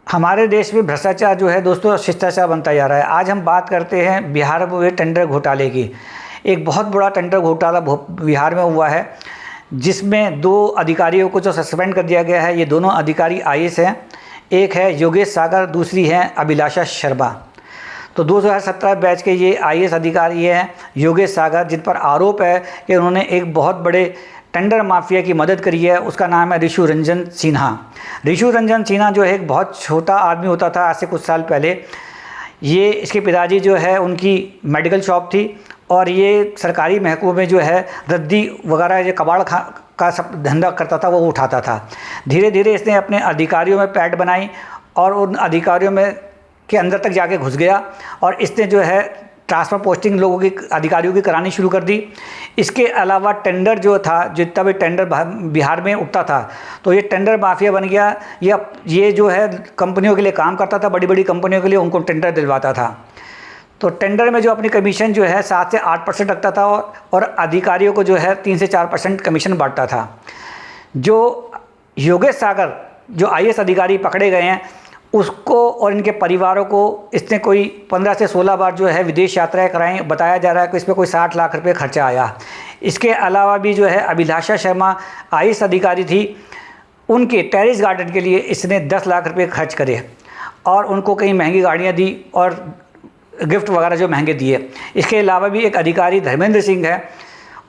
हमारे देश में भ्रष्टाचार जो है दोस्तों शिष्टाचार बनता जा रहा है। आज हम बात करते हैं बिहार में हुए टेंडर घोटाले की। एक बहुत बड़ा टेंडर घोटाला बिहार में हुआ है, जिसमें 2 अधिकारियों को जो सस्पेंड कर दिया गया है। ये दोनों अधिकारी आईएएस हैं। एक है योगेश सागर, दूसरी है अभिलाषा शर्मा। तो 2017 बैच के ये आईएएस अधिकारी हैं योगेश सागर, जिन पर आरोप है कि उन्होंने एक बहुत बड़े टेंडर माफिया की मदद करी है। उसका नाम है ऋषु रंजन सिन्हा। ऋषु रंजन सिन्हा जो है एक बहुत छोटा आदमी होता था आज से कुछ साल पहले। ये इसके पिताजी जो है उनकी मेडिकल शॉप थी और ये सरकारी महकमों में जो है रद्दी वगैरह जो कबाड़ का सब धंधा करता था वो उठाता था। धीरे धीरे इसने अपने अधिकारियों में पैठ बनाई और उन अधिकारियों में के अंदर तक जाके घुस गया और इसने जो है ट्रांसफ़र पोस्टिंग लोगों की अधिकारियों की करानी शुरू कर दी। इसके अलावा टेंडर जो था, जितना भी टेंडर बिहार में उठता था, तो ये टेंडर माफिया बन गया। ये जो है कंपनियों के लिए काम करता था, बड़ी बड़ी कंपनियों के लिए उनको टेंडर दिलवाता था। तो टेंडर में जो अपनी कमीशन जो है 7 से 8% रखता था और अधिकारियों को जो है 3 से 4% कमीशन बांटता था। जो योगेश सागर जो आईएएस अधिकारी पकड़े गए हैं, उसको और इनके परिवारों को इसने कोई 15 से 16 बार जो है विदेश यात्राएं कराई। बताया जा रहा है कि इसमें कोई 60 लाख रुपए खर्चा आया। इसके अलावा भी जो है अभिलाषा शर्मा आईएएस अधिकारी थी, उनके टेरिस गार्डन के लिए इसने 10 लाख रुपए खर्च करे और उनको कई महंगी गाड़ियां दी और गिफ्ट वगैरह जो महंगे दिए। इसके अलावा भी एक अधिकारी धर्मेंद्र सिंह है,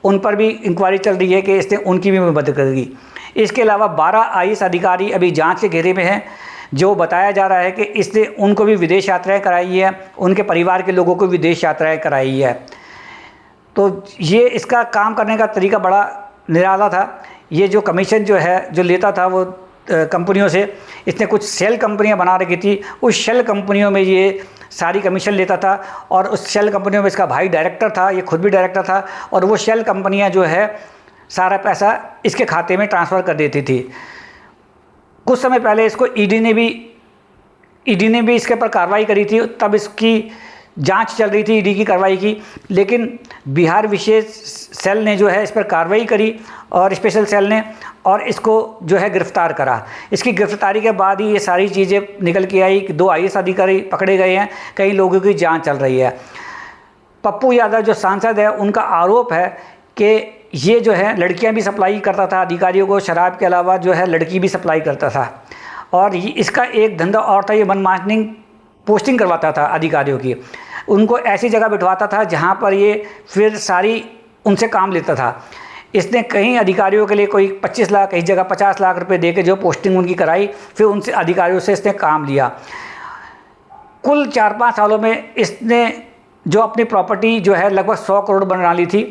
उन पर भी इंक्वायरी चल रही है कि इसने उनकी भी मदद करेगी। इसके अलावा 12 आईएएस अधिकारी अभी जांच के घेरे में हैं, जो बताया जा रहा है कि इसने उनको भी विदेश यात्राएं कराई है, उनके परिवार के लोगों को विदेश यात्राएं कराई है। तो ये इसका काम करने का तरीका बड़ा निराला था। ये जो कमीशन जो है जो लेता था वो कंपनियों से, इसने कुछ शेल कंपनियां बना रखी थी। उस शेल कंपनियों में ये सारी कमीशन लेता था और उस शेल कंपनियों में इसका भाई डायरेक्टर था, ये खुद भी डायरेक्टर था और वो शेल कंपनियाँ जो है सारा पैसा इसके खाते में ट्रांसफ़र कर देती थी। कुछ समय पहले इसको ईडी ने भी इसके ऊपर कार्रवाई करी थी, तब इसकी जांच चल रही थी ईडी की कार्रवाई की। लेकिन बिहार विशेष सेल ने जो है इस पर कार्रवाई करी और स्पेशल सेल ने, और इसको जो है गिरफ्तार करा। इसकी गिरफ्तारी के बाद ही ये सारी चीज़ें निकल के आई कि 2 आईएएस अधिकारी पकड़े गए हैं, कई लोगों की जाँच चल रही है। पप्पू यादव जो सांसद है, उनका आरोप है कि ये जो है लड़कियां भी सप्लाई करता था अधिकारियों को, शराब के अलावा जो है लड़की भी सप्लाई करता था। और इसका एक धंधा और था, ये मनमानी पोस्टिंग करवाता था अधिकारियों की। उनको ऐसी जगह बिठवाता था जहां पर ये फिर सारी उनसे काम लेता था। इसने कई अधिकारियों के लिए कोई 25 लाख, कई जगह 50 लाख रुपए दे के जो पोस्टिंग उनकी कराई, फिर उनसे अधिकारियों से इसने काम लिया। कुल 4-5 सालों में इसने जो अपनी प्रॉपर्टी जो है लगभग 100 करोड़ बना ली थी।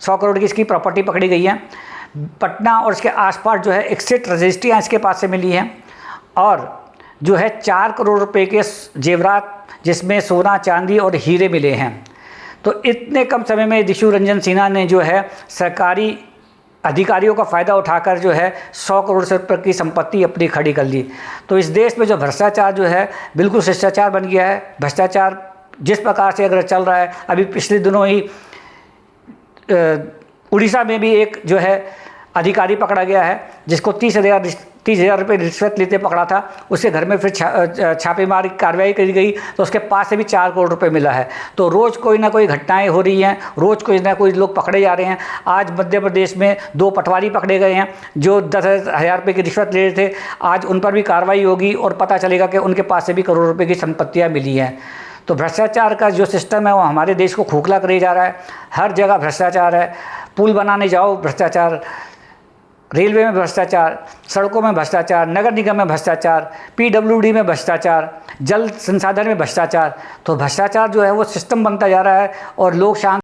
100 करोड़ की इसकी प्रॉपर्टी पकड़ी गई है। पटना और इसके आसपास जो है 61 रजिस्ट्रियाँ इसके पास से मिली हैं और जो है 4 करोड़ रुपए के जेवरात, जिसमें सोना, चांदी और हीरे मिले हैं। तो इतने कम समय में ऋषु रंजन सिन्हा ने जो है सरकारी अधिकारियों का फ़ायदा उठाकर जो है 100 करोड़ से ऊपर की संपत्ति अपनी खड़ी कर ली। तो इस देश में जो भ्रष्टाचार जो है बिल्कुल शिष्टाचार बन गया है। भ्रष्टाचार जिस प्रकार से अगर चल रहा है, अभी पिछले दिनों ही उड़ीसा में भी एक जो है अधिकारी पकड़ा गया है, जिसको 30,000 रुपये रिश्वत लेते पकड़ा था। उसके घर में फिर छापेमारी कार्रवाई करी गई तो उसके पास से भी 4 करोड़ रुपए मिला है। तो रोज़ कोई ना कोई घटनाएं हो रही हैं, रोज़ कोई ना कोई लोग पकड़े जा रहे हैं। आज मध्य प्रदेश में 2 पटवारी पकड़े गए हैं जो 10,000 रुपये की रिश्वत ले रहे थे। आज उन पर भी कार्रवाई होगी और पता चलेगा कि उनके पास से भी करोड़ रुपये की संपत्तियाँ मिली हैं। तो भ्रष्टाचार का जो सिस्टम है वो हमारे देश को खोखला करे जा रहा है। हर जगह भ्रष्टाचार है। पुल बनाने जाओ भ्रष्टाचार, रेलवे में भ्रष्टाचार, सड़कों में भ्रष्टाचार, नगर निगम में भ्रष्टाचार, पीडब्ल्यूडी में भ्रष्टाचार, जल संसाधन में भ्रष्टाचार। तो भ्रष्टाचार जो है वो सिस्टम बनता जा रहा है और लोग शांत